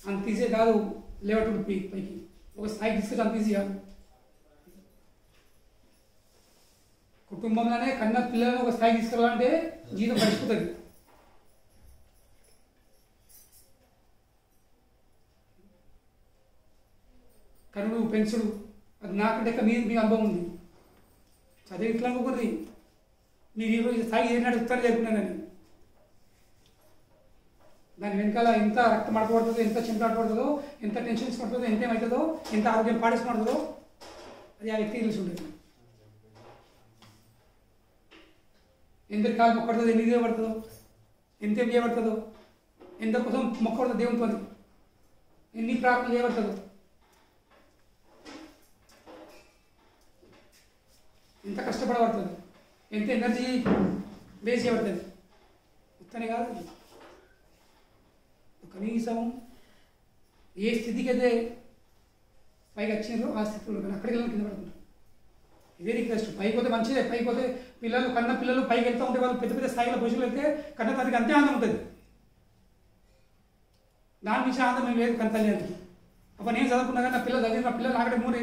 అంత ఈజీ కాదు లేవటం పైకి ఒక స్థాయికి తీసుకొచ్చి అంత ఈజీ కాదు. కుటుంబంలోనే కన్న పిల్లలను ఒక స్థాయికి తీసుకెళ్ళాలంటే జీవితం గడిచిపోతుంది. కనుడు పెంచుడు అది నాకంటే మీ అనుభవం ఉంది. చదివి ఇట్లా అనుకోండి మీరు ఈరోజు స్థాయి ఏనాడు ఉత్తరం లేకున్నానని దాని వెనకాల ఎంత రక్తం అడపడుతుందో, ఎంత చింత పడుతుందో, ఎంత టెన్షన్స్ పడుతుందో, ఎంత ఏమవుతుందో, ఎంత ఆరోగ్యం పాడేసుకుంటుందో అది ఆ వ్యక్తికి తెలిసి ఉంటుంది. ఎందరి కాలు మొక్కడుతుందో, ఎన్ని చేయబడుతుందో, ఎంత ఏం చేయబడుతుందో, ఎంత కోసం మొక్కడుతుందో దేవునితో, ఎన్ని ప్రార్థనలు చేయబడుతుందో, ఎంత కష్టపడబడుతుంది, ఎంత ఎనర్జీ వేస్ట్ చేయబడుతుంది. మొత్తనే కాదు కనీసం ఏ స్థితికి అయితే పైకి వచ్చినారో ఆ స్థితిలో కానీ అక్కడికి వెళ్ళి కింద పడుతుంటారు. ఇదే రిక్వెస్ట్. పైకి పోతే మంచిదే. పైకి పోతే పిల్లలు కన్న పిల్లలు పైకి వెళ్తూ ఉంటే వాళ్ళు పెద్ద పెద్ద స్థాయిలో పొజిషన్లు వెళ్తే కన్న తల్లికి అంతే ఆనందం ఉంటుంది. దాని నుంచి ఆనందం లేదు కన్న తల్లి అని. అప్పుడు నేను చదువుకున్నా కానీ నా పిల్లలు చదివి నా పిల్లలు ఆగడే మూడు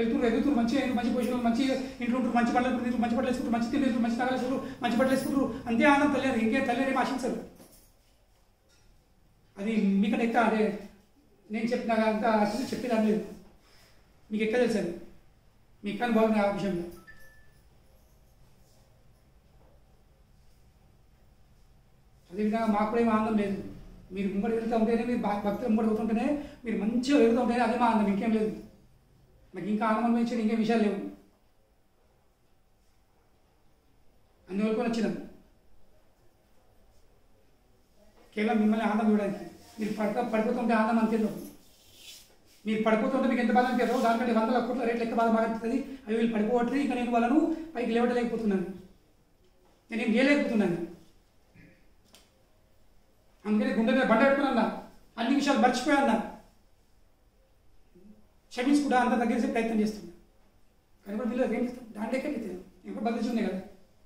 ఎదుగుతున్నారు మంచి పొజిషన్లు, మంచి ఇంట్లో ఉంటారు, మంచి పనులు మంచి బట్టలు వేసుకుంటారు, మంచి తిండి మంచి నగలు వేసుకుంటారు, మంచి బట్టలు వేసుకుంటారు, అంతే ఆనందం తల్లి అని. ఇంకే తల్లి ఏమి ఆశించరు. అది మీకంటే ఎక్క అదే నేను చెప్పినా అంత చెప్పేదాన్ని లేదు. మీకు ఎక్కడ తెలుసు అది మీకు కానీ బాగుంది ఆ విషయంలో. అదేవిధంగా మాకు కూడా ఏమి ఆనందం లేదు. మీరు ముంగడు వెళ్తూ ఉంటేనే, మీరు భక్తులు ముంగడు పోతుంటేనే, మీరు మంచిగా వెళ్తూ ఉంటేనే అదే మా ఆనందం, ఇంకేం లేదు. నాకు ఇంకా ఆనందం ఇచ్చిన ఇంకేం విషయాలు లేవు. అన్ని వరకు వచ్చినాం కేవలం మిమ్మల్ని ఆనందం ఇవ్వడానికి. మీరు పడిపోతుంటే ఆనందం అంతేదో. మీరు పడిపోతుంటే మీకు ఎంత బాధ అనిపించదో దానికంటే 100 కోట్ల రేట్లు ఎక్కువ బాగా అనిపిస్తుంది. అవి వీళ్ళు పడిపోవట్లేదు, ఇంకా నేను వాళ్ళను పైకి లేవటలేకపోతున్నాను, నేనేం చేయలేకపోతున్నాను. అందుకని గుండె మీద బండ పెట్టుకున్నా, అన్ని విషయాలు మర్చిపోయాన్నా, క్షమించుకుంటా అంత తగ్గించే ప్రయత్నం చేస్తున్నా. కానీ కూడా వీళ్ళు ఏం చేస్తాను దాంట్లో ఎక్కడైతే నేను కూడా బదిలించుకునే కదా.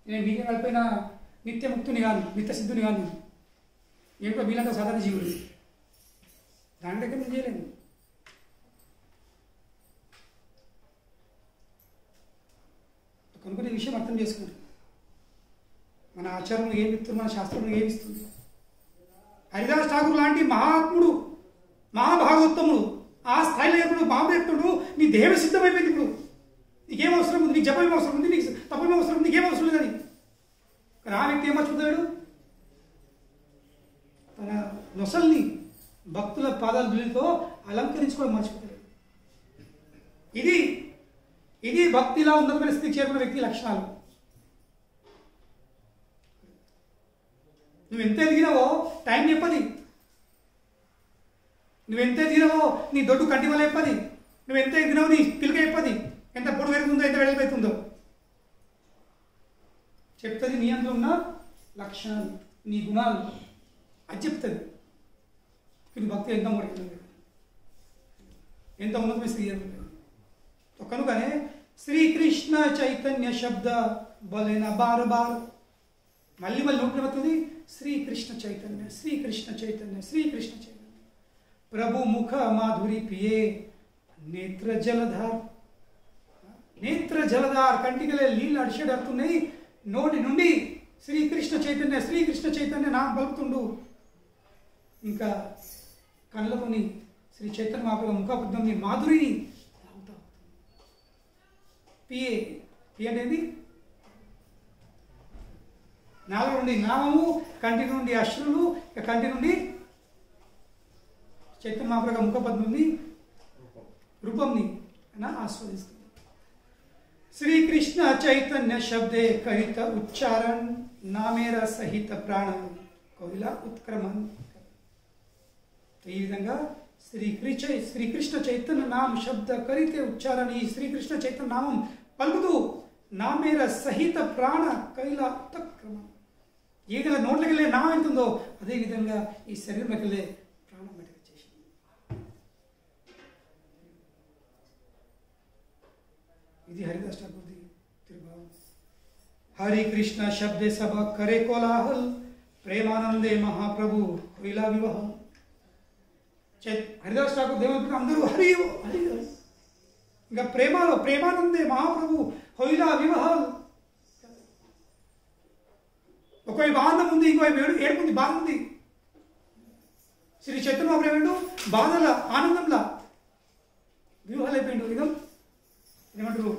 నేను మీకే కలిపిన నిత్య ముక్తుని కాదు, నిత్య సిద్ధుని కాదు. నేను కూడా వీళ్ళంతా సాధారణ జీవుడు, దాంట్లో ఎక్కడ నేను చేయలేను. కనుక ఈ విషయం అర్థం చేసుకోండి. మన ఆచారంలో ఏమి ఇస్తుంది, మన శాస్త్రంలో ఏమి ఇస్తుంది. హరిదాస్ ఠాకూర్ లాంటి మహాత్ముడు, మహాభాగవత్తముడు ఆ స్థాయిలో ఎప్పుడు బాబు చెప్తుడు నీ దేహం సిద్ధమైపోయింది. ఇప్పుడు నీకేం అవసరం ఉంది, నీకు జపం అవసరం ఉంది, నీకు తపం అవసరం ఉంది, నీకేం అవసరం లేదని. కానీ ఆ వ్యక్తి ఏం మర్చిపోతాడు, తన నొసల్ని భక్తుల పాదాల ధూళితో అలంకరించుకోవడం మర్చిపోతాడు. ఇది భక్తిలా ఉన్నతమైన స్థితికి చేరుకున్న వ్యక్తి లక్షణాలు. నువ్వు ఎంత ఎదిగినావో టైం చెప్పది, నువ్వెంత ఎదిగినావో నీ దొడ్డు కంటి వల్ల చెప్పది, నువ్వెంత ఎదిగినావో నీ పిలుక చెప్పది, ఎంత పొడి పెరుగుతుందో ఎంత వెడల్పవుతుందో చెప్తుంది. నీ అందులో ఉన్న లక్షణాలు, నీ గుణాలు అది చెప్తుంది. ఇది భక్తి ఎంత మూడెక్కుతుంది, ఎంత ఉన్నతమైన స్థితి. కనుకనే శ్రీకృష్ణ చైతన్య శబ్ద బోలేనా బార్ బార్ మళ్ళీ నోటి వస్తుంది. శ్రీకృష్ణ చైతన్య, శ్రీకృష్ణ చైతన్య, శ్రీకృష్ణ చైతన్య. ప్రభు ముఖ మాధురి పియే నేత్ర జలధార్, నేత్ర జలధార్ కంటికలే నీళ్ళు అడిచేడుతున్నాయి. నోటి నుండి శ్రీకృష్ణ చైతన్య, శ్రీకృష్ణ చైతన్య నా పలుకుతుండు. ఇంకా కళ్ళతోని శ్రీ చైతన్య మహాప్రభు ముఖపద్మని మాధురిని పిఏ పిఏ అనేది నాలుగు నుండి నామము, కంటి నుండి అశ్రులు, కంటి నుండి చైతన్య మహాప్రభు ముఖపద్మని రూపంని ఆస్వాదిస్తుంది. శ్రీకృష్ణ చైతన్య శబ్దే కహిత ఉచ్చారణ నామేర సహిత ప్రాణ కవిల ఉత్క్రమణ. ఈ విధంగా శ్రీకృష్ణ చైతన్య నామ శబ్ద కరితే ఉచ్చారణ, ఈ శ్రీకృష్ణ చైతన్య నామం పలుకుతూ నామేర సహిత ప్రాణ కైల ఉత్క్రమణ. ఈగల నోట్లకి వెళ్ళే నామం ఎంతుందో అదేవిధంగా ఈ శరీరంలోకి వెళ్ళే ప్రాణం బయటకు వచ్చేసింది. ఇది హరిదాస్ ఠాకూర్ది తిరుభావం. हरि कृष्ण शब्द सब करे कोलाहल, प्रेमानंदे महाप्रभु होइला विवाह. హరిదాస్ ఠాకూర్ దేవుని అందరూ హరి హరి హరి. ఇంకా ప్రేమలో ప్రేమానందే మహాప్రభు హొయిలా వివాహాలు. ఒకవైపు ఆనందం ఉంది, ఇంకోవైపు ఏడుపు ఉంది, బాధ ఉంది. శ్రీ చైతన్య మహాప్రభుడు బాధల ఆనందంలా వివాహాలు అయిపోయిండు. ఇదం ఏమంటారు,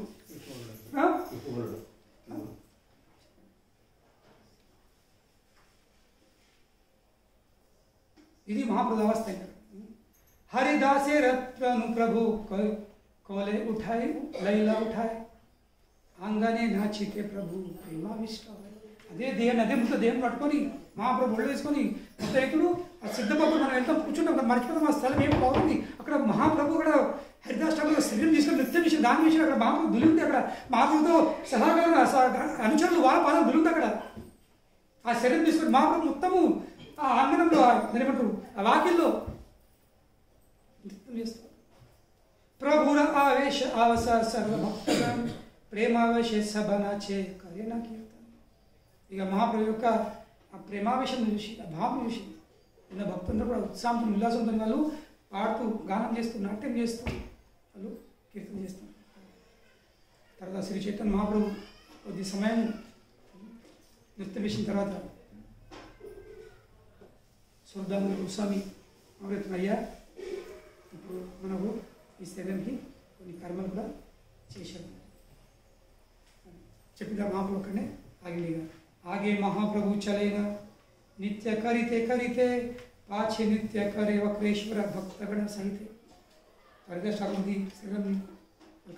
ఇది మహాప్రభు అవస్థ. హరిదాసే రత్ను ప్రభు కోలే ఉఠాయి లైలా ఉఠాయి ఆంగనే నాచితే ప్రభు ప్రేమావిష్ట. అదే దేహాన్ని అదే ముందు దేహం పట్టుకొని మహాప్రభు ఒళ్ళు వేసుకొని మొత్తం ఎప్పుడు ఆ సిద్ధబాబు మనం వెళ్తాం కూర్చుంటాం, మర్చిపోతాం. ఆ స్థలం ఏమి బాగుంది. అక్కడ మహాప్రభు కూడా హరిదాస్ ఠాకూర్ శరీరం తీసుకొని నృత్యం విషయం దాని విషయం అక్కడ మహాప్రభు దులింది. అక్కడ మహాప్రభుతో సలహాగా అనుచరులు వాళ్ళ పాదం దులింది. అక్కడ ఆ శరీరం తీసుకొని మహాప్రభు మొత్తము ఆ ఆంగణంలో ఏమంటారు ఆ వాకిల్లో నృత్యం చేస్తారు. ప్రభుర ఆవేశ ఆవస సర్వభక్తగణ ప్రేమావేశ సభనాచే కరేనా కీర్తన. ఇక మహాప్రభు యొక్క ఆ ప్రేమావేశం చూసి ఆ భావం చూసి నిన్న భక్తులందరూ కూడా ఉత్సాహంతో ఉల్లాసంతో వాళ్ళు పాడుతూ గానం చేస్తూ నాట్యం చేస్తూ వాళ్ళు కీర్తన చేస్తారు. తర్వాత శ్రీ చైతన్య మహాప్రభు కొద్ది సమయం నృత్యం చేసిన తర్వాత సురదాములు గోస్వామి అమృతం అయ్యా ఇప్పుడు మనకు ఈ శరీరానికి కొన్ని కర్మలు కూడా చేశారు. చెప్పిన మహాప్రభు అక్కడనే ఆగిలేగా ఆగే మహాప్రభు చలేగా నిత్య కరితే కరితే పాచే నిత్య కరే వక్రేశ్వర భక్తగణ సహితే. హరిదాస్ ఠాకూర్ది శరీరం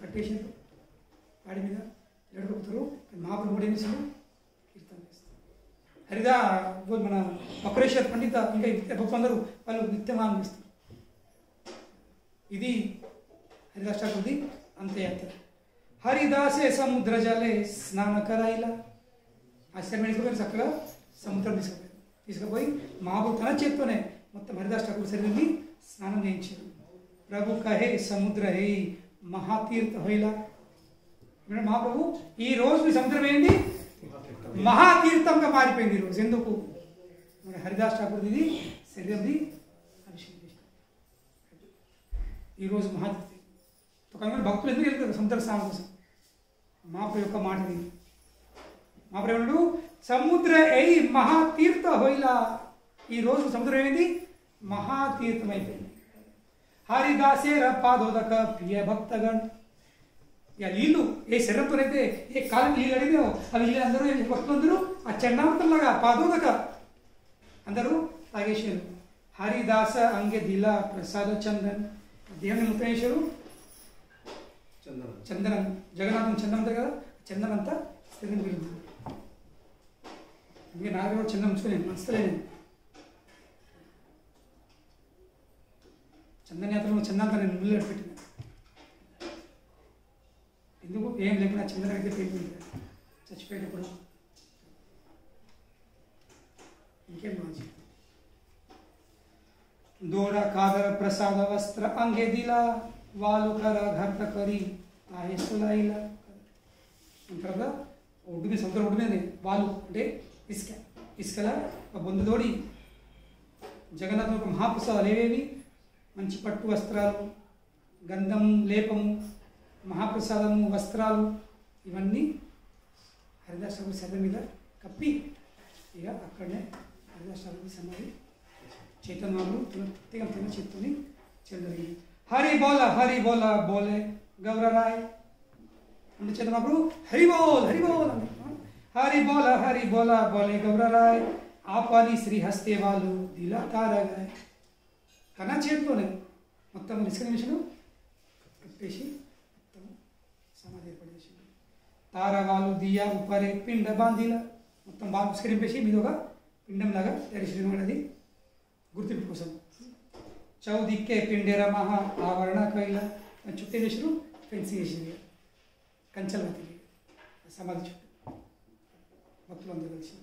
కట్టేసారు వాడి మీద ఎడగొడతారు. మహాప్రభు కూడా ఏం చేస్తారు, కీర్తన చేస్తారు. హరిదా మన వక్రేశ్వర పండిత ఇంకా భక్తులందరూ వాళ్ళు నిత్యమానం చేస్తారు. ఇది హరిదాస్ ఠాకూర్ది అంత్యయాత్ర. హరిదాసే సముద్ర జలే స్నాన కరాయిలా. ఆశ్చర్యమైన తీసుకుపోయి చక్కగా సముద్రం తీసుకుపోయి మహాప్రభు తన చేత్తోనే మొత్తం హరిదాస్ ఠాకూర్ శరీరాన్ని స్నానం చేయించారు. ప్రభు కహే సముద్ర హే మహాతీర్థ హోయిలా. మహాప్రభు ఈ రోజు మీ సముద్రం ఏంటి, మహాతీర్థంగా మారిపోయింది. ఈరోజు ఎందుకు మన హరిదాస్ ఠాకూర్ ఇది శరీరంది అభిషేకం చేశారు. ఈరోజు మహాతీర్థం కొంతమంది భక్తులు ఎందుకు వెళ్తారు సముద్ర స్నానం కోసం. మహాప్రభు యొక్క మాట విని మహాప్రభుడు సముద్ర ఏ మహాతీర్థ హోయిలా. ఈ రోజు సముద్రం ఏమైంది, మహాతీర్థం అయిపోయింది. హరిదాసే పాదోదక ప్రియ భక్తగణ్. ఇక నీళ్ళు ఏ శరీరంతోనైతే ఏ కాలం నీళ్ళు అడిగితే అవి నీళ్ళు అందరూ భక్తులందరూ ఆ చండామతంలాగా పాదోదక అందరూ తాగేశారు. హరిదాస అంగే దిలా ప్రసాద చందన్. దేవుని మొత్తం వేశారు చందనం. జగన్నాథం చందనం అంతా కదా, చందనం అంతా శరీరం వెళ్ళింది. ఇంకా నాకు కూడా చందనం ఉంచుకోలేను, మస్తలేను. చందనయాత్రలో చందంతా నేను ముళ్ళు పెట్టిన. ఎందుకు ఏం లేకుండా చందనం అయితే పెరిగింది చచ్చిపోయేటప్పుడు. ఇంకేం మంచి దోడ కాదర ప్రసాద వస్త్ర అంగే దిలా వాలు కర ఘర్త కరి తాహే సులాయిలా. తర్వాత ఒడ్డు మీద సముద్రం ఒడ్డు మీద వాళ్ళు అంటే ఇసుక ఇసుకల బొందుతోడి జగన్నాథం యొక్క మహాప్రసాదాలు ఏవేవి, మంచి పట్టు వస్త్రాలు, గంధము, లేపము, మహాప్రసాదము, వస్త్రాలు ఇవన్నీ హరిదాస్ ఠాకూర్ శరీరం మీద కప్పి ఇక అక్కడనే హరిదాస్ ఠాకూర్ సమాధి చైతన్యమాలు వ్యక్తిగతంగా చెప్తూనే చెందరిగింది. హరి బోల బోలే గౌరరాయ్ అంటే చైతన్యమాలు హరి బోల్ అంటే హరి బోల బోలే గౌరరాయ్ ఆపాని శ్రీ హస్తే వాళ్ళు దిలా తారగాయ్. కన్నా చేతితోనే మొత్తం ఇసుక నిమిషం కప్పేసి మొత్తం సమాధి ఏర్పాటు చేసింది. తార వాళ్ళు దియా ఉపరే పిండ బాంధీలా. మొత్తం బాగా విస్కరింపేసి మీద ఒక పిండంలాగా తయారు చేయడం అనేది గుర్తింపు కోసం. చౌదిక్కే పిండేర మహా ఆవరణ కైలా చుట్టూ వేసారు, ఫెన్సింగ్ వేసింది, కంచెలు సమాధి చుట్టూ భక్తులు అందరూ కలిసి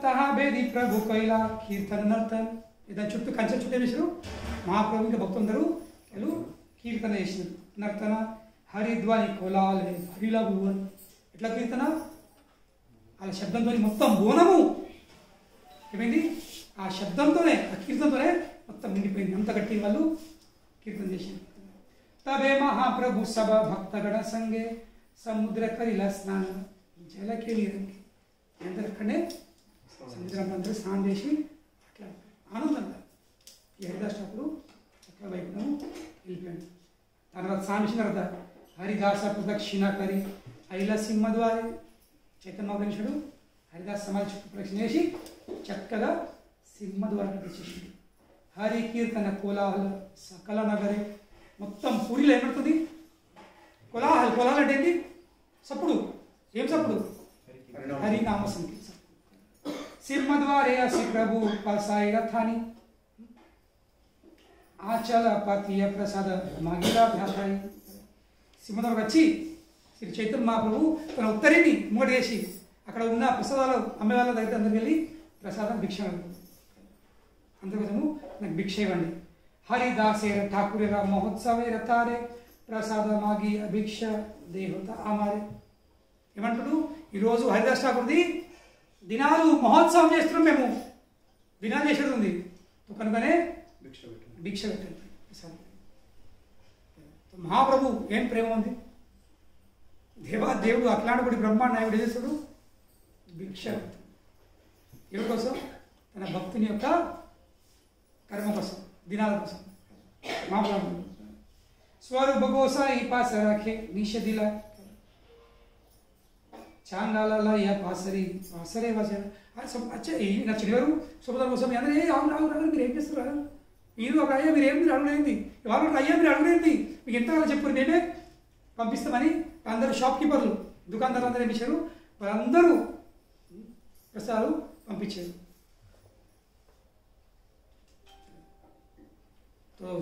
తహా బేది ప్రభు కైలా కీర్తన నర్తన్. దాని చుట్టూ కంచెలు చుట్టూ వేసారు. మహాప్రభు ఇంకా భక్తులందరూ వాళ్ళు కీర్తన చేసినారు. నర్తన హరిద్వాని కోలాలే హరిలా భువన్. ఎట్లా కీర్తన, వాళ్ళ శబ్దంతో మొత్తం బోనము ఏమైంది, ఆ శబ్దంతోనే ఆ కీర్తనతోనే మొత్తం నిండిపోయింది. అంత గట్టి వాళ్ళు కీర్తన చేసింది. తబే మహాప్రభు సభ భక్తగణ సంగే సముద్ర కరిల స్నానం జలకేళీరంగి అందరు అక్కడనే సముద్రం అందరూ స్నానం చేసి అట్లా ఆనందంగా ఈ హరిదాసప్పుడు అట్లా వైపును వెళ్ళిపోయాడు. తర్వాత స్నానం చేసిన తర్వాత హరిదాస ప్రదక్షిణ కరి ఐల సింహద్వారి చైతన్యడు హరిదాస్ సమాధి చుట్టూ ప్రదక్షిణ చేసి చక్కగా సింహద్వారం తెచ్చేసింది. హరి కీర్తన కోలాహల సకల నగరి మొత్తం పూరిలో ఏమడుతుంది కోలాహల్. కోలాహల్ అంటే ఏంటి? సప్పుడు. ఏం సప్పుడు? హరినామ సంకీర్తన. సింహద్వారే అసి ప్రభు పసాయి రథాని ఆచల పతియ ప్రసాద మాగిలా భ్యాతాయి. సింహద్వారం వచ్చి శ్రీ చైతన్య మహాప్రభు తన ఉత్తరిని మూట చేసి అక్కడ ఉన్న ప్రసాదాలు అమ్మే వాళ్ళ దగ్గర అందరికి వెళ్ళి ప్రసాదం భిక్ష అందుకోసము నాకు భిక్ష ఇవ్వండి. హరిదాసేర ఠాకూరేర మహోత్సవే రథారే ప్రసాద మాగి అభిక్ష దేవత ఆమారే. ఏమంటాడు? ఈరోజు హరిదాస్ ఠాకూర్ది దినాలు మహోత్సవం చేస్తున్నాం, మేము దినాలు చేసేది ఉంది కనుకనే భిక్ష పెట్టండి ప్రసాదం. మహాప్రభు ఏం ప్రేమ ఉంది! దేవుడు అట్లాంటి బ్రహ్మాండ నాయుడు చేస్తాడు భిక్ష. ఎవరి కోసం? తన భక్తుని యొక్క కర్మ కోసం, దినాల కోసం. మహాప్రభు స్వరూప గోసా ఈ పాస రాఖే నిషదిల చాండాల యా పాసరి పాసరే వసర. అచ్చా నచ్చిన ఎవరు శుభదం కోసం అందరూ రావు రావు రావు మీరు ఏం చేస్తారు? మీరు ఒక అయ్యా మీరు ఏం మీరు అడుగులేంది, వాళ్ళు అయ్యా మీరు అడుగులేంది, మీకు ఎంతగానో చెప్పారు మేమే పంపిస్తామని. అందరూ షాప్ కీపర్లు దుకాణదారులు అందరూ ఏమి ఇచ్చారు? వాళ్ళందరూ ప్రసాదాలు పంపించారు.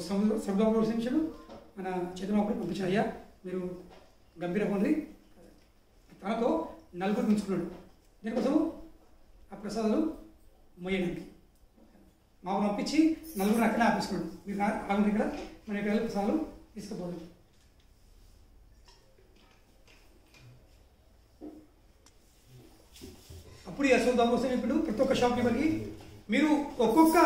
సముద్రం మన చంద్రబాబు పంపించారు. అయ్యా మీరు గంభీరంగా ఉంది. తనతో నలుగురు ఉంచుకున్నాడు దీనికోసం ఆ ప్రసాదాలు మొయ్యడానికి. మాకు పంపించి నలుగురు అక్కడే ఆపేసుకున్నాడు. మీరు ఆగుంది ఇక్కడ మన ఇక్కడ ప్రసాదాలు తీసుకుపోదు. అప్పుడు యశోదాం కోసం ఇప్పుడు ప్రతి ఒక్క షాప్ కీపర్కి మీరు ఒక్కొక్క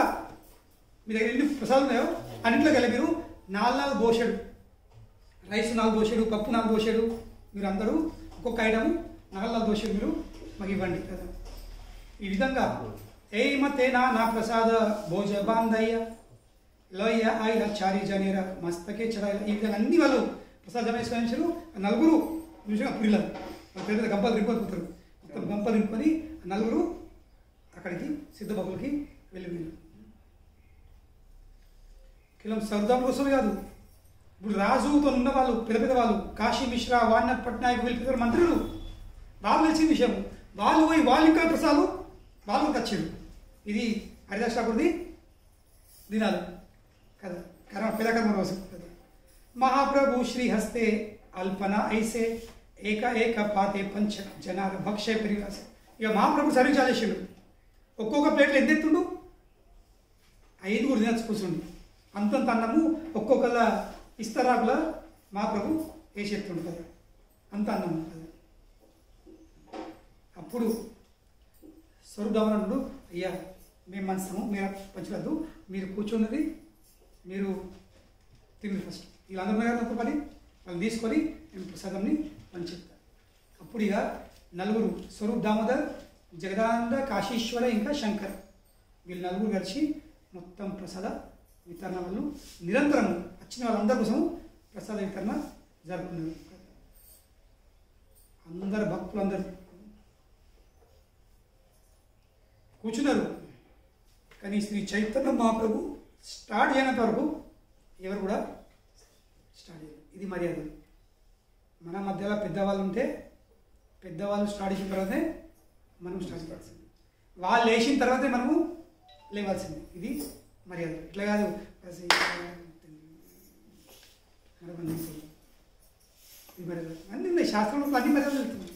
మీ దగ్గర ఎన్ని ప్రసాదాలు ఉన్నాయో అన్నింటిలోకి వెళ్ళి మీరు 4 దోషడు రైస్ 4 దోషడు పప్పు 4 దోషడు మీరు అందరూ ఒక్కొక్క ఐటమ్ 4 దోషడు మీరు మాకు ఇవ్వండి కదా. ఈ విధంగా ఏమతేనా నా ప్రసాద భోజ బాంధయ్య లోయ ఆయన చారి జనేర మస్తకే చడాయిల. ఈ విధంగా అన్ని వాళ్ళు ప్రసాద జమ వేసుకొని నలుగురు నిమిషంగా పురిలారు. వాళ్ళ పేరు మీద గంపలు రింపుతారు. మొత్తం గంపలు రింపుకొని నలుగురు అక్కడికి సిద్ధబాబులకి వెళ్ళిపోయినారు. కేవలం సర్దాం కోసమే కాదు, ఇప్పుడు రాజుతో ఉన్న వాళ్ళు పెద్ద వాళ్ళు కాశీ మిశ్రా, వాన్నత్ పట్నాయక్ వీళ్ళు మంత్రులు వాళ్ళు తెలిసిన విషయం. వాళ్ళు పోయి వాళ్ళు ఇంకా ప్రసాదాలు వాళ్ళు తెచ్చారు. ఇది హరిదాస్ ఠాకూర్ది దినాలు కదా. పెద్ద కర్మ కోసం కదా. మహాప్రభు శ్రీహస్తే అల్పన ఐసే ఏక ఏక పాతే పంచ జనాల భక్షయ పరివాస. ఇక మహాప్రభు సర్వీస్ చేసాడు. ఒక్కొక్క ప్లేట్లో ఎంత ఎత్తుండు? 5 తినచ్చు కూర్చోండి. అంతంత అన్నము ఒక్కొక్కళ్ళ ఇస్తరాకుల మహాప్రభు వేసి ఎత్తుండు కదా. అంత అన్నము కదా. అప్పుడు స్వరూపధామనుడు అయ్యా మేము మనస్తాము, మీరు పంచవద్దు, మీరు కూర్చున్నది మీరు తిరిగి ఫస్ట్ వీళ్ళందరూ గారు పని వాళ్ళు తీసుకొని మేము ప్రసాదంని పంచిస్తాం. అప్పుడు ఇక నలుగురు స్వరూప్ దామోదర్, జగదానంద, కాశీశ్వర ఇంకా శంకర్ వీళ్ళు నలుగురు కలిసి మొత్తం ప్రసాద వితరణ వాళ్ళు నిరంతరం వచ్చిన వాళ్ళందరి కోసం ప్రసాద వితరణ జరుపుకున్నారు. అందరు భక్తులు అందరు కూర్చున్నారు. కానీ శ్రీ చైతన్య మహాప్రభు స్టార్ట్ చేయనంత వరకు ఎవరు కూడా స్టార్ట్ చేయరు. ఇది మర్యాద. మన మధ్యలో పెద్దవాళ్ళు ఉంటే పెద్దవాళ్ళు స్టార్ట్ చేసిన తర్వాతే మనం స్టార్ట్ చేయాల్సింది. వాళ్ళు లేచిన తర్వాతే మనము లేవాల్సింది. ఇది మర్యాద. ఇట్లా కాదు అన్నీ ఉన్నాయి శాస్త్రంలో, అన్ని మర్యాదలు వెళ్తున్నాయి.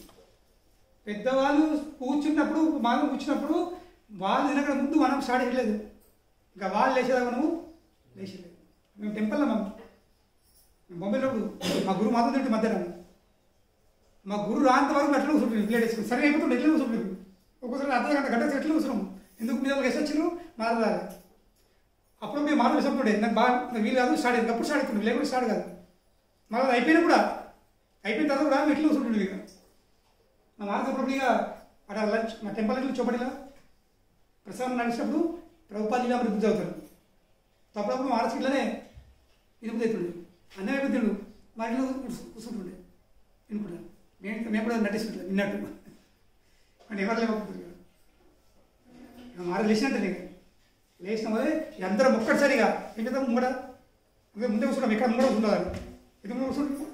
పెద్దవాళ్ళు కూర్చున్నప్పుడు మనం కూర్చున్నప్పుడు వాళ్ళు తినక ముందు మనం స్టార్ట్ చేయలేదు. ఇంకా వాళ్ళు లేచేదాకా మనము లేచలేదు. మేము టెంపుల్లో మేము బొమ్మలో మా గురువు మాత్రం తింటే మధ్యాహ్నం మా గురువు రాంత వరకు ఎట్లా కూర్చుంటుంది ప్లేట్ వేసుకుని సరే అయిపోతుంది. ఎట్లా కూర్చుంటుంది ఒక్కోసారి అర్ధ గంట ఎట్లా కూర్చున్నాము. ఎందుకు మీద వేసి వచ్చినారు మారదాలి. అప్పుడు మీరు మాత్రం చెప్తుండే నాకు బాగా వీలు కాదు స్టార్ట్ అయింది అప్పుడు స్టార్ట్ అవుతుంది లేకపోతే స్టార్ట్ కాదు మళ్ళీ అయిపోయినా కూడా అయిపోయిన తర్వాత కూడా ఎట్లా కూర్చుంటుండే ఇక నా మాట్లాడప్పుడు ఇక అక్కడ లంచ్ మా టెంపుల్ లంచ్ చూపడిలా ప్రసాదం నడిచినప్పుడు ప్రభుపాద లీలామృత బుద్ధి అవుతారు అప్పుడప్పుడు మా ఆడసీట్లోనే ఇది బుద్ధి అవుతుండే అన్నం అయిపోతుండు మా ఇంట్లో కూర్చుంటుండే వినుకుంటాను మేము కూడా నటిస్తుంటాం విన్నట్టు అంటే ఎవరు లేకపోతుంది మార లేచినట్టు లేచిన పోతే అందరం ఒక్కటిసారిగా ఏం చేద్దాం ముంగడ ముందే కూర్చున్నాం ఇక్కడ ముంగడ కూర్చుంటారు ఇది ముందు కూర్చుంటాం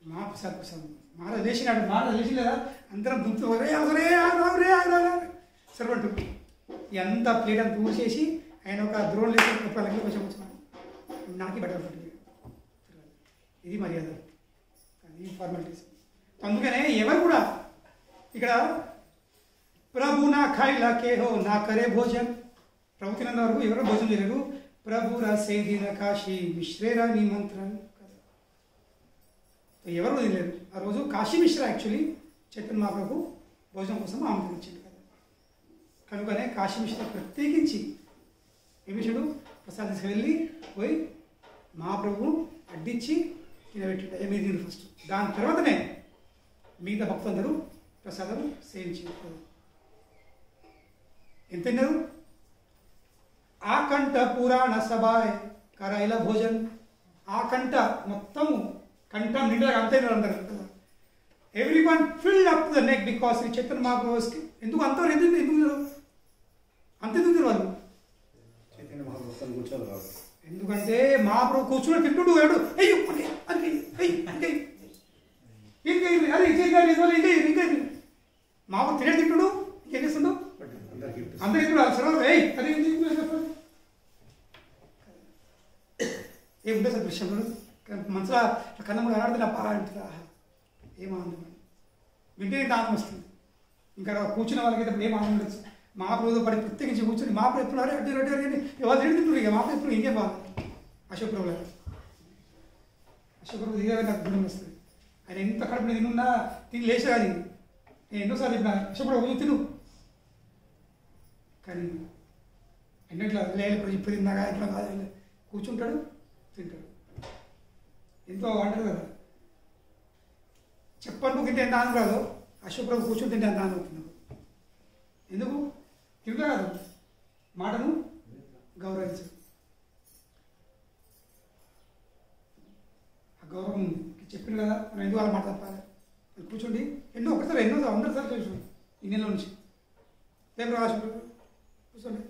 మా ప్రసాద్ ప్రసాద్ మార లేచినాడు మార లేచిలేదా అందరం దుంపుతూ సర్వంటు ఎంత ప్లేట్ అంత పూసేసి ఆయన ఒక ద్రోణ్ లేచి కొంచెం వచ్చినాడు నాకే బెటర్ పట్టింది ఇది మర్యాద ఇది ఫార్మాలిటీస్ అందుకనే ఎవరు కూడా ఇక్కడ ప్రభు నా ఖాయిలా కే హో నా కరే భోజన్ ప్రభు తినంత వరకు ఎవరో భోజనం చేయలేరు ప్రభు రా సేదిన కాశీ మిశ్రేరా నిమంత్రణ ఎవరు తినలేరు ఆ రోజు కాశీ మిశ్రా యాక్చువల్లీ చైతన్య మహాప్రభు భోజనం కోసం ఆమోదించింది కదా కనుకనే కాశీ మిశ్రా ప్రత్యేకించి ఏమిషుడు ప్రసాద్ తీసుకువెళ్ళి పోయి మహాప్రభు అడ్డించి తినబెట్టాడు మీరు తిండు ఫస్ట్ దాని తర్వాతనే మిగతా భక్తులందరూ ప్రసాదం సేవించారు ఎంత తిన్నారు ఆకంఠ పురాణ సభాయ్ కరైల భోజన్ ఆకంఠ మొత్తము కంఠం నిండా అంతే అందరు every one filled up the neck because ఈ చైతన్య మహాప్రభుకి ఎందుకు అంతవరకు ఎందుకు అంతెందుకు వాళ్ళు ఎందుకంటే మహాప్రభు కూర్చుని తింటుడు వాడు అయ్యో ఇంకా మహాప్రభు తినే తింటుడు ఇంకేం చేస్తుండు అందరు ఇప్పుడు అసలు అదే ఏముంటుంది సార్ దృశ్యంలో మనసులో కన్నమ్మ కనబడితే నా బాగా అంటుందా ఏమానందం వింటే ఆనందం వస్తుంది ఇంకా కూర్చున్న వాళ్ళకైతే ఏం ఆనందం ఉండదు మహాప్రభుతో పడి ప్రత్యేకించి కూర్చొని మహాప్రభు ఎప్పుడు అడ్డు రెడ్డి అని ఎవరు తింటున్నారు ఇక మహాప్రభు ఎప్పుడు ఇంకేం బాగా అశోక్ ప్రభు గారు అశోక్ ప్రభు దిగా నాకు గుణం వస్తుంది ఆయన ఎంత కడుపు తినున్నా తిని లేచా అది నేను ఎన్నోసార్లు చెప్పిన అశోక్ ప్రభు తిను కానీ ఎన్నట్లా లేదు ఇప్పుడు తిన్నాగా ఇట్లా కాదు కూర్చుంటాడు తింటాడు ఎంతో అంటారు కదా చెప్పను తింటే ఎంత ఆనందం కాదు అశోక్ ప్రభు కూర్చొని తింటే ఎంత ఆనందం అవుతున్నాడు ఎందుకు తింటా కాదు మాటను గౌరవించదు ఆ గౌరవం చెప్పిన కదా మనం ఎందుకు వాళ్ళ మాట తప్పాలి కూర్చోండి ఎన్నో ఒకసారి ఎన్నో అందరి సార్లు చూసుకోండి ఈ నెల నుంచి రేపు రాసు కూర్చోండి కూర్చోండి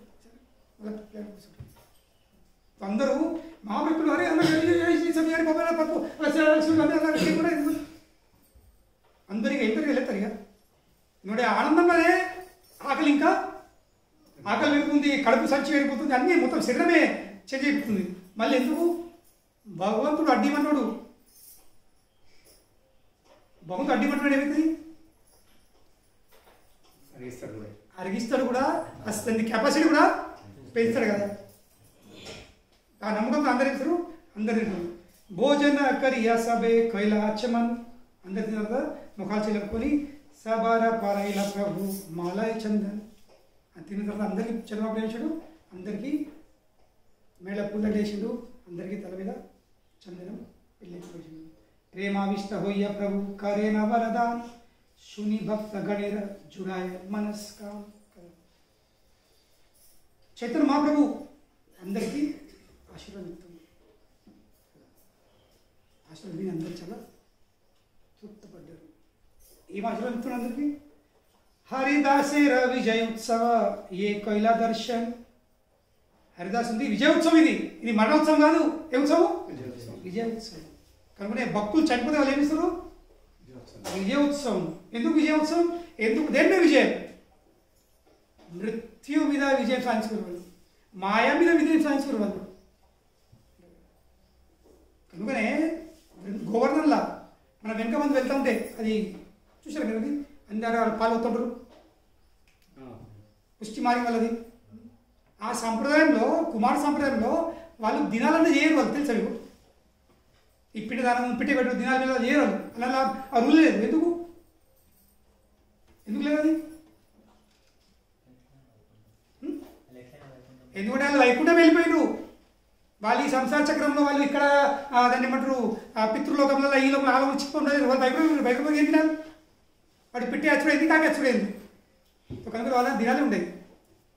అందరూ మామూలు అరే అందరికి ఎంతరికి వెళ్ళేస్తారు ఇక నువ్వు ఆనందంగానే ఆకలి ఇంకా ఆకలి పెరుగుతుంది కడుపు సంచి పెరిగిపోతుంది అన్నీ మొత్తం శరీరమే చేంజ్ అయిపోతుంది మళ్ళీ ఎందుకు భగవంతుడు అడ్డిమన్నాడు భగవంతుడు అడ్డిమన్నాడు ఏమైతుంది అరిగిస్తాడు కూడా అసలు కెపాసిటీ కూడా పెంచుతాడు కదా ఆ నమ్మకంతో అందరు ఇస్తారు అందరు తింటారు భోజన కరియా సభే కైలాచమన్ అందరు తిన్నారు కదా ముఖాలు చెల్లుకొని సబార పారాయిల ప్రభు మాలాయ చందన్ అని తిన్న తర్వాత అందరికీ చంద్రబాబు వేసాడు అందరికీ మేళ పూల వేసాడు అందరికీ తల మీద చందనం పెళ్ళిపోయాడు ప్రేమావిష్ట హోయ్య ప్రభు కరేన వరదాన్ శుని భక్త గణేర జుడాయ మనస్కా చైతన్య మహాప్రభు అందరికీ ఆశీర్వాదిస్తుంది ఆశీర్వాదం అందరూ చాలా తృప్తిపడ్డారు ఏం ఆశీర్వాదిస్తున్నారు అందరికీ హరిదాసేర విజయ ఉత్సవ ఏ కైలా దర్శన్ హరిదాస్ ఉంది విజయ ఉత్సవం ఇది మరణోత్సవం కాదు ఏ ఉత్సవం విజయ ఉత్సవం కనుకనే భక్తులు చనిపోతే వాళ్ళు ఏమిస్తారు విజయ ఉత్సవం ఎందుకు విజయ ఉత్సవం ఎందుకు దేని మీద విజయం మృత్యు మీద విజయం సాధించుకునే వాళ్ళు మాయా మీద విజయం సాధించుకునే వాళ్ళు కనుకనే గోవర్ధన్లా మన వెనక మంది వెళ్తూ ఉంటే అది చూసారా మీరు అది అందరూ వాళ్ళు పాలు అవుతుంటారు పుష్టి మారి వాళ్ళది ఆ సంప్రదాయంలో కుమార సంప్రదాయంలో వాళ్ళు దినాలన్నీ చేయరు వాళ్ళు తెలుసా మీకు ఈ పిండి దానం పిట్టి పెట్టు దినాల మీద చేయరు వాళ్ళు అలా ఆ రూల్ లేదు ఎందుకు ఎందుకంటే వాళ్ళు వైకుంఠం వెళ్ళిపోయినారు. వాళ్ళు ఈ సంసార చక్రంలో వాళ్ళు ఇక్కడ దాన్ని ఏమంటారు పితృలోకంలో ఈ లోకంలో ఆ లోకంలో చిక్కుకుంటారు. వాళ్ళు వైకుంఠం ఏం తినాలి? వాడు పెట్టి అచ్చుడైంది, కాకి అచ్చుడైంది. కనుక వాళ్ళ దినాలు ఉండేది.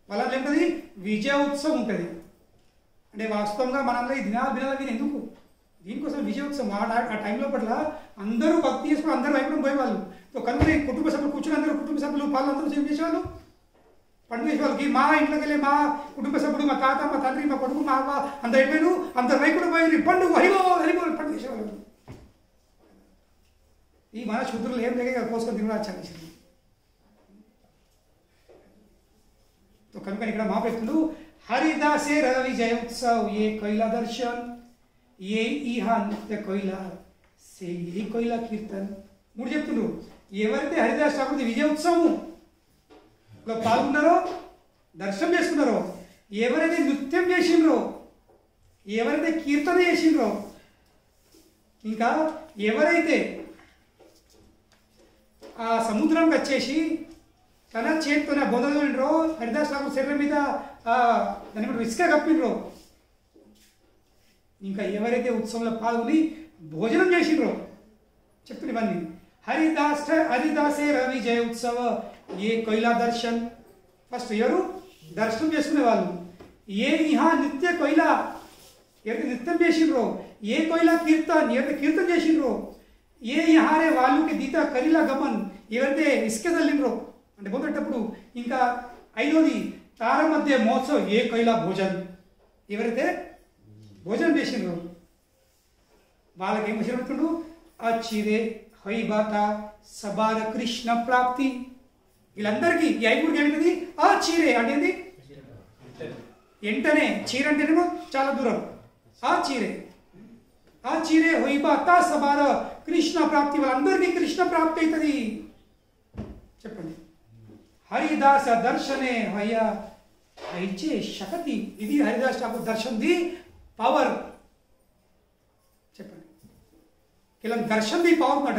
వాళ్ళ ఏముంటుంది? విజయ ఉత్సవం ఉంటుంది. అంటే వాస్తవంగా మనంలో ఈ దినాలు మీద ఎందుకు? దీనికోసం విజయోత్సవం. ఆ టైంలో పట్ల అందరూ భక్తి చేసుకుని అందరూ వైకుంఠం పోయేవాళ్ళు. కనుక కుటుంబ సభ్యులు కూర్చొని అందరూ కుటుంబ సభ్యులు పాలందరూ ఏం చేసేవాళ్ళు? పండుగ చేసేవాళ్ళకి. మా ఇంట్లోకి వెళ్ళి మా కుటుంబ సభ్యుడు, మా తాత, మా తండ్రి, మా కొడుకు, మా అవ్వ అందరు అయిపోయారు. అందరు వైకుంఠం పోయి పండుగ హరిగో హరిగో పండుగ చేసేవాళ్ళు. ఈ మన శుద్ధులు ఏం లేక కోసుకొని తినడం చాలా. కనుక ఇక్కడ మా చెప్తుండు హరిదాసేర విజయ ఉత్సవ్ ఏ కైలా దర్శన్ ఏ ఈహా నృత్య కైలా సే ఏ కైలా కీర్తన్. 3 చెప్తుండ్రు. ఎవరైతే హరిదాస్ ఠాకూర్ విజయ ఉత్సవం పాల్గొన్నారో, దర్శనం చేసుకున్నారో, ఎవరైతే నృత్యం చేసిండ్రో, ఎవరైతే కీర్తన చేసిండ్రో, ఇంకా ఎవరైతే ఆ సముద్రంకి వచ్చేసి తన చేతితోనే బొందలు హరిదాస్ ఠాకూర్ శరీరం మీద దాని మీద ఇసుక కప్పిండ్రో, ఇంకా ఎవరైతే ఉత్సవంలో పాల్గొని భోజనం చేసిండ్రో చెప్తున్న ఇవన్నీ. హరిదాసే రవి జయ ఉత్సవ ఏ కైలా దర్శన్. ఫస్ట్ ఎవరు దర్శనం చేసుకునే వాళ్ళు. ఏ ఇహా నిత్య కైలా ఎవరైతే నృత్యం చేసిండ్రో, ఏ కైలా కీర్తన్ ఎవరైతే కీర్తన చేసిండ్రో, ఏ ఇహారే వాళ్ళకి దీత కరిలా గమన్ ఎవరైతే ఇసుక తల్లిండ్రో అంటే పోతేటప్పుడు. ఇంకా 5వది తార మధ్య మహోత్సవ్ ఏ కైలా భోజన్ ఎవరైతే భోజనం చేసిండ్రో వాళ్ళకి ఏం చెబుతుండు? అచ్చిరే హైబాత సబార కృష్ణ ప్రాప్తి. వీళ్ళందరికీ ఈ 5 ఏమిటది? ఆ చీరే అంటే ఏంది? వెంటనే. చీర అంటేనేమో చాలా దూరం. ఆ చీరే హైబాత సబార కృష్ణ ప్రాప్తి. వాళ్ళందరికీ కృష్ణ ప్రాప్తి అవుతుంది. చెప్పండి. హరిదాస దర్శనే హయ హైచే శక్తి. ఇది హరిదాస్ ఠాకూర్ దర్శన్ ది పవర్. చెప్పండి. ఇలా దర్శన్ ది పవర్ మాట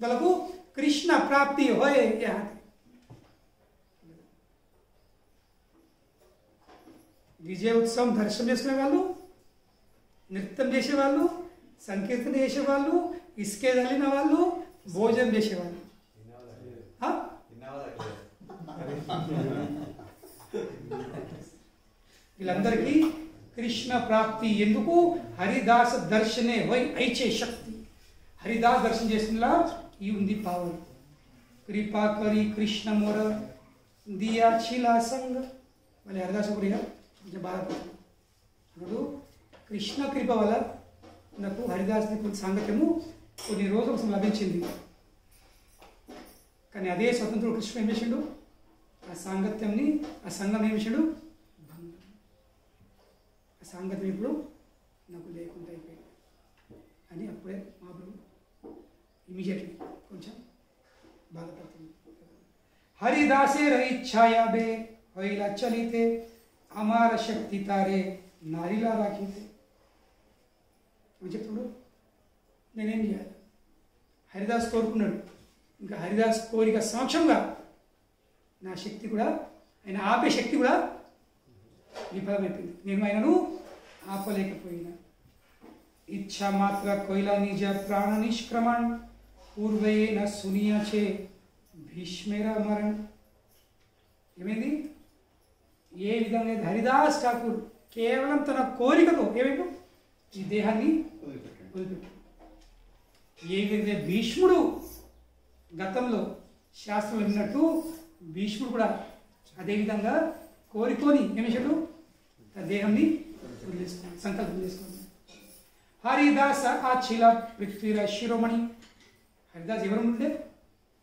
వాళ్ళకు కృష్ణ ప్రాప్తి హోయే. విజయ ఉత్సవం దర్శనం చేసుకునే వాళ్ళు, నృత్యం చేసేవాళ్ళు, సంకీర్తన చేసేవాళ్ళు, ఇసుకే చల్లిన వాళ్ళు, భోజనం చేసేవాళ్ళు. వీళ్ళందరికీ కృష్ణ ప్రాప్తి. ఎందుకు? హరిదాస దర్శనే వై ఐచే శక్తి. హరిదాస్ దర్శనం చేసినలా ఈ ఉంది పవర్. కృపా కరి కృష్ణ మోర దియా చిలా సంగ. మళ్ళీ హరిదాస్ గురిగా కొంచెం బాధపడుతుంది. కృష్ణ కృప వల్ల నాకు హరిదాస్ సాంగత్యము కొన్ని రోజుల కోసం లభించింది. కానీ అదే స్వతంత్రుడు కృష్ణ ఏం చేసిండు? ఆ సాంగత్యంని, ఆ సంఘం ఏం చేసిండు? ఆ సాంగత్యం ఇప్పుడు నాకు లేకుండా అయిపోయింది అని అప్పుడే మా ప్రభు ఇమీడియట్లీ కొంచెం బాధపడుతుంది. హరిదాసే రయిచ్ఛాయా బే హైలా చలితే అమార శక్తి తారే నారిలా రాఖితే. అని చెప్తాడు. నేనేం చేయాలి? హరిదాస్ కోరుకున్నాడు. ఇంకా హరిదాస్ కోరిక సాక్ష్యంగా నా శక్తి కూడా, ఆయన ఆపే శక్తి కూడా విఫలమైపోయింది. నేను ఆయనను ఆపలేకపోయినా. ఇచ్ఛా మాత్ర కోయిలా నిజ ప్రాణ నిష్క్రమణ్ పూర్వేన సునియాచే భీష్మేర మరణ్. ఏమైంది? ఏ విధంగా హరిదాస్ ఠాకూర్ కేవలం తన కోరికతో ఏమైపు ఈ దేహాన్ని వదిలిపెట్టాడు. ఏ విధంగా భీష్ముడు గతంలో శాస్త్రంలో విన్నట్టు భీష్ముడు కూడా అదేవిధంగా కోరుకొని ఏమేశాడు? తన దేహాన్ని వదిలేసుకున్నాడు, సంకల్పం చేసుకున్నాడు. హరిదాస అఖిల పృథ్వీరాజ్ శిరోమణి. హరిదాస్ ఎవరు ఉంటే?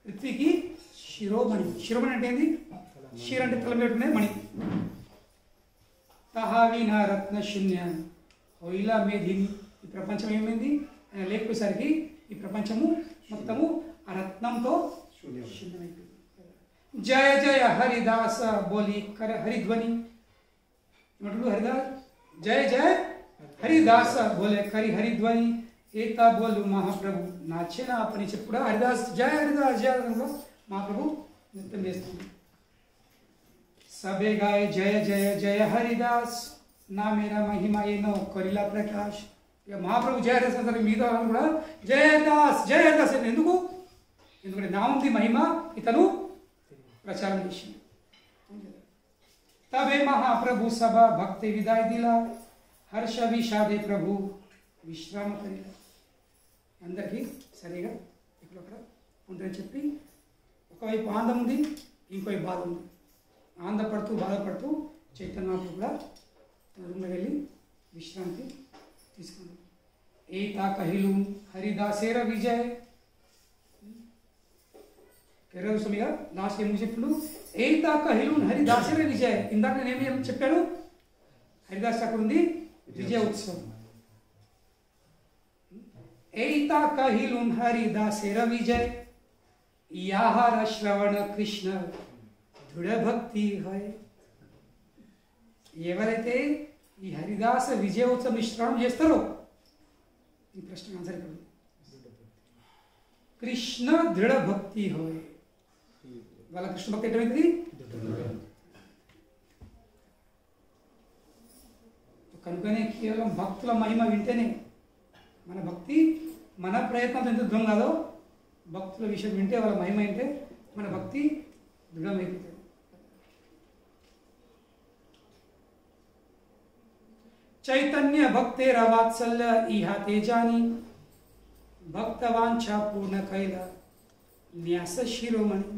పృథ్వీకి శిరోమణి. శిరోమణి అంటే ఏంది? శిర అంటే తల మీద ఉండే మణి. తహావిన రత్న శూన్య హోయిలా మేధిని. ఈ ప్రపంచం ఏమైంది? ఆయన లేకపోయేసరికి ఈ ప్రపంచము మొత్తము ఆ రత్నంతో శూన్యమైపోయింది. జయ జయ హరిదాస బోలి కర హరిధ్వని. ఏమంటాడు హరిదాస్? జయ జయ హరిదాస బోలే కరి హరిధ్వని. ఏతా బోలు మహాప్రభు నాచేనా అప్పని చెప్పి కూడా హరిదాస్ జయ హరిదాస్ జయ మహాప్రభు నృత్యం చేస్తుంది. सबे गाय जय जय जय हरिदास ना मेरा महिमा ये नो कोरिला प्रकाश ఇక మహాప్రభు జయ హరిదాస్ అంటారు మిగతా వాళ్ళు కూడా జయ హరిదాస్ అని ఎందుకు ఎందుకంటే నా ఉంది మహిమ ఇతను ప్రచారం చేసింది तबे महाप्रभु सभा भक्ति विदाय दिला हर्ष विषादे प्रभु विश्राम करिला అందరికీ సరిగా ఇక్కడ ఉంటుందని చెప్పి ఒకవైపు ఆనందం ఉంది ఇంకోవైపు బాధ ఉంది ఆనందపడుతూ బాధపడుతూ చైతన్య కూడా తన రూమ్లో వెళ్ళి విశ్రాంతి తీసుకున్నాడు ఏతా కహిలు హరిదాసేర విజయ్ ఇరవై సమయంగా లాస్ట్ ఏం చెప్పుడు ఏతా కహిలు హరిదాసేర విజయ్ ఇందాక నేను ఏం చెప్పాను హరిదాస్ ఠాకూర్ ఉంది విజయ ఉత్సవం ఏతా కహిలు హరిదాసేర విజయ్ యాహార శ్రవణ కృష్ణ దృఢ భక్తి హై ఎవరైతే ఈ హరిదాస విజయోత్సవం శ్రవణం చేస్తారో ఈ ప్రశ్న ఆన్సర్ ఇక్కడ కృష్ణ దృఢ భక్తి హోయ్ వాళ్ళ కృష్ణ భక్తి ఎటువంటి కనుకనే కేవలం భక్తుల మహిమ వింటేనే మన భక్తి మన ప్రయత్నం ఎంత దృఢం కాదో భక్తుల విషయం వింటే వాళ్ళ మహిమ వింటే మన భక్తి దృఢమైపోతుంది चैतन्य भक्तेर वात्सल्य इहा तेजानी भक्तवांछा पूर्ण कैला न्यास शिरोमणि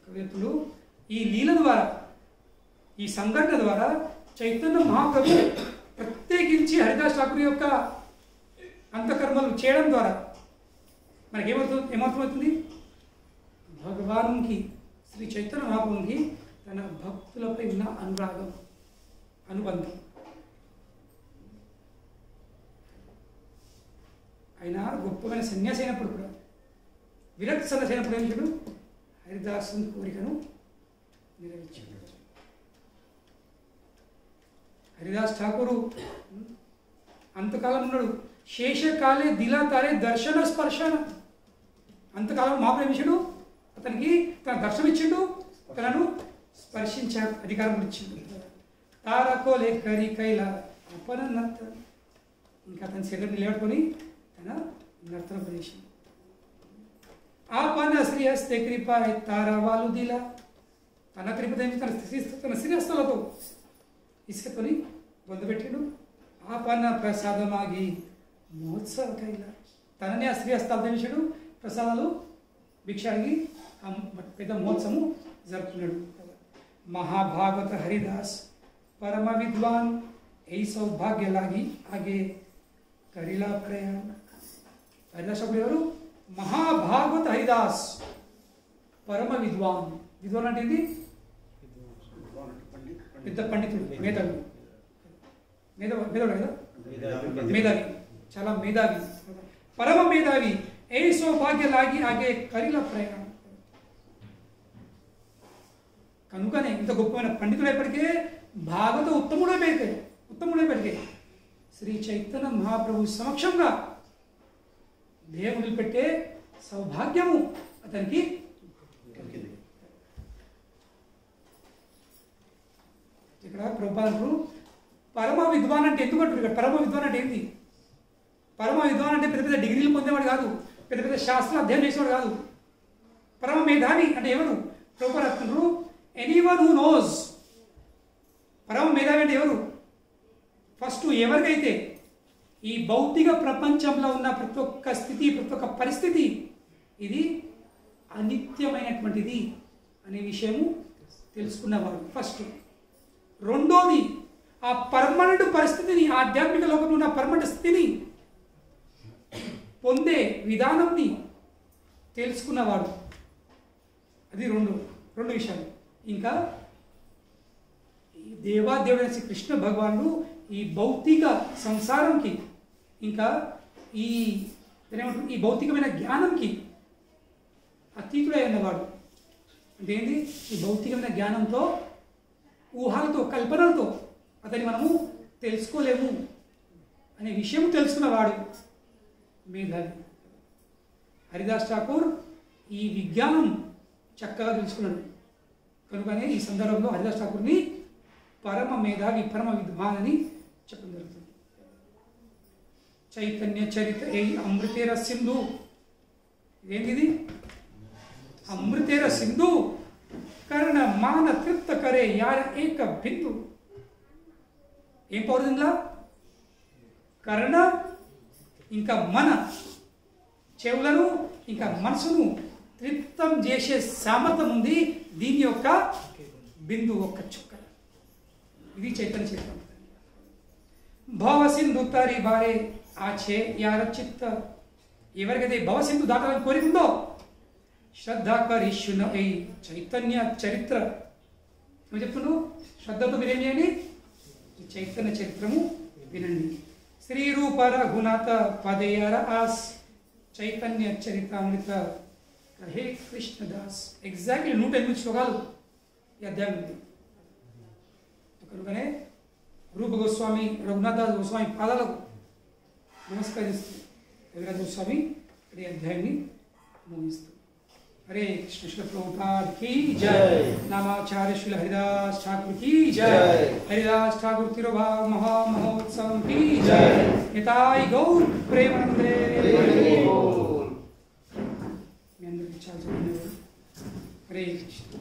కవితులు ఈ లీల ద్వారా ఈ సంఘటన ద్వారా చైతన్య మహాప్రభు ప్రత్యేకించి హరిదాస్ ఠాకూర్ యొక్క అంతకర్మలు చేయడం ద్వారా మనకి ఏమర్థమవుతుంది భగవానుకి శ్రీ చైతన్య మహాప్రభుకి తన భక్తులపై ఉన్న అనురాగం అనుబంధం ఆయన గొప్పమైన సన్యాసి అయినప్పుడు కూడా విరక్తి సన్యాసి అయినప్పుడు ఏం చేయడు హరిదాసు కోరికను నెరవేర్చాడు హరిదాస్ ఠాకూరు అంతకాలం ఉన్నాడు శేషకాలే దిలా తారే దర్శన స్పర్శన అంతకాలం మహాప్రభుడు అతనికి తన దర్శనం ఇచ్చిండు తనను స్పర్శించే అధికారం ఇచ్చింది తారకోలే కరి కైల అపన నర్త ఇంకా తన శరీరం నిలబెట్టుకొని తన నర్తన ప్రదేశం ఆపన శ్రీహస్తే కృప తారవాలు దిలా తన కృప తన శ్రీహస్తలతో ఇసుకతోని పొందబెట్టిండు ఆపన ప్రసాదమాగి మహోత్సవ కైల తనని ఆ శ్రీహస్తాలు తెచ్చాడు ప్రసాదాలు భిక్షాగి పెద్ద మహోత్సవం జరుపుకున్నాడు महाभागवत हरिदास परम विद्वान यही सौभाग्य लागी आगे करिला प्रयाण हरिदास महाभागवत हरिदास परम विद्वान विद्वान అంటే పెద్ద పండితుడు మేధావి కదా మేధావి చాలా మేధావి పరమ మేధావి यही सौभाग्य लागी आगे करिला प्रयाण కనుకనే ఇంత గొప్పమైన పండితుడైప్పటికే భాగవత ఉత్తముడైప్పటికే శ్రీ చైతన్య మహాప్రభు సమక్షంగా దేవుడు పెట్టే సౌభాగ్యము అతనికి ఇక్కడ ప్రభుపాదులు పరమ విద్వాన్ అంటే ఎందుకు అంటారు ఇక్కడ పరమ విద్వాన్ అంటే ఏంటి పరమ విద్వాన్ అంటే పెద్ద పెద్ద డిగ్రీలు పొందేవాడు కాదు పెద్ద పెద్ద శాస్త్రాలు అధ్యయనం చేసేవాడు కాదు పరమ మేధావి అంటే ఎవరు ప్రభుపాదులు అంటున్నారు ఎనీవన్ హూ నోస్ పరమ మేధావి అంటే ఎవరు ఫస్ట్ ఎవరికైతే ఈ భౌతిక ప్రపంచంలో ఉన్న ప్రతి ఒక్క స్థితి ప్రతి ఒక్క పరిస్థితి ఇది అనిత్యమైనటువంటిది అనే విషయము తెలుసుకున్నవాడు ఫస్ట్ రెండోది ఆ పర్మనెంట్ పరిస్థితిని ఆధ్యాత్మిక లోకంలో ఉన్న పర్మనెంట్ స్థితిని పొందే విధానంని తెలుసుకున్నవాడు అది రెండు విషయాలు ఇంకా ఈ దేవాదేవుడైన శ్రీ కృష్ణ భగవానుడు ఈ భౌతిక సంసారంకి ఇంకా ఈ భౌతికమైన జ్ఞానంకి అతీతుడై ఉన్నవాడు అంటే ఏంటి ఈ భౌతికమైన జ్ఞానంతో ఊహలతో కల్పనలతో అతన్ని మనము తెలుసుకోలేము అనే విషయం తెలుసుకున్నవాడు మేధావి హరిదాస్ ఠాకూర్ ఈ విజ్ఞానం చక్కగా తెలుసుకున్నాడు. కనుకనే ఈ సందర్భంలో హరిదాస్ ఠాకూర్ని పరమ మేధావి, పరమ విద్వాన్ అని చెప్పడం జరుగుతుంది. చైతన్య చరిత ఏ అమృతేర సింధు, ఇదేంటిది? అమృతేర సింధు కర్ణ మాన తృప్త కరే యార ఏక బిందు. ఏం పౌరుతుందా? కర్ణ ఇంకా మన చెవులను ఇంకా మనసును తృప్తం చేసే సామర్థ్యం ఉంది దీని యొక్క బిందు, ఒక్క చుక్క. ఇది చైతన్య చరిత్ర. భవసింధు తరి బారే ఆచే యార చిత్త, ఎవరికైతే భవసింధు దాటాలని కోరికుందో శ్రద్ధ కరిష్యున ఈ చైతన్య చరిత్ర. నువ్వు చెప్తున్నావు శ్రద్ధతో మీరేం చేయండి? ఈ చైతన్య చరిత్రము వినండి. శ్రీ రూప రఘునాథ పదేయర ఆస్ చైతన్య చరితామృత హే కృష్ణదాస్. ఎగ్జాక్ట్లీ 108 శ్లోకాలు ఈ అధ్యాయం ఉంది. కనుకనే రూప గోస్వామి, రఘునాథదాస్ గోస్వామి పాదాలకు నమస్కరిస్తూ రఘునాథ గోస్వామి ఈ అధ్యాయాన్ని ముగిస్తూ हरे कृष्ण श्रील प्रभुपाद की जय, नामाचार्य श्रील हरिदास ठाकुर की जय, हरिदास ठाकुर तिरुभाव महामहोत्सव की जय, निताई गौर प्रेमानंदे हरे कृष्ण।